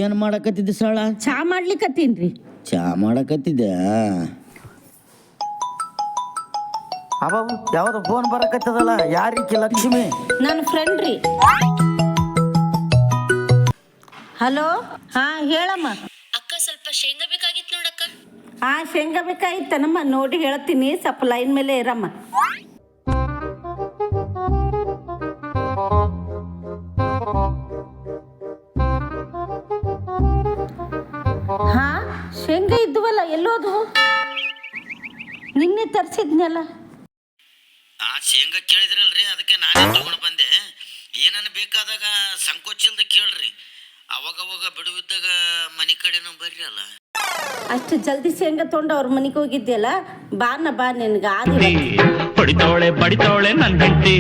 ಏನ್ ಮಾಡಕತ್ತಿದ್ದ ಸಳ? ಚಾ ಮಾಡ್ಲಿಕ್ಕತ್ತೀನ್ರಿ. ಚಾ ಮಾಡಕತ್ತಿದ್ದ? ಅಬ್ಬಾಬು ಯಾವ್ದು ಫೋನ್ ಬರಕತ್ತದಲ್ಲ, ಯಾರಿಕಿ ಲಕ್ಷ್ಮಿ? ನನ್ನ ಫ್ರೆಂಡ್ ರೀ. ಹಲೋ, ಹಾ ಹೇಳಮ್ಮ. ಅಕ್ಕ ಸ್ವಲ್ಪ ಶೇಂಗಾ ಬೇಕಾಗಿತ್ತು ನೋಡಕ್ಕ. ಹಾ ಶೇಂಗಾ ಬೇಕಾಗಿತ್ತನಮ್ಮ, ನೋಡಿ ಹೇಳ್ತೀನಿ, ಸ್ವಲ್ಪ ಲೈನ್ ಮೇಲೆ ಇರಮ್ಮ. ಹಾ ಶೇಂಗಾ ಇದ್ವಲ್ಲ, ಎಲ್ಲೋದು? ನಿನ್ನೆ ತರಿಸಿದ್ನಲ್ಲ. ಆ ಶೇಂಗಾ ಕೇಳಿದ್ರಲ್ರಿ, ಅದಕ್ಕೆ ನಾನೇ ತಗೊಂಡು ಬಂದೆ. ಏನನ್ನ ಬೇಕಾದಾಗ ಸಂಕೋಚಿಲ್ದ ಕೇಳ್ರಿ, ಅವಾಗ ಬಿಡುವಿದ್ದಾಗ ಮನೆ ಕಡೆನೂ ಬರ್ರಿ ಅಲ್ಲ. ಅಷ್ಟು ಜಲ್ದಿ ಶೇಂಗಾ ತೊಗೊಂಡು ಅವ್ರ ಮನೆಗೆ ಹೋಗಿದ್ಯಲ್ಲ, ಬಾ ನಿನ್ಗೆ ಆದಿ ಬಡಿತಾವಳೆ ನನ್ ಗಂಟಿ.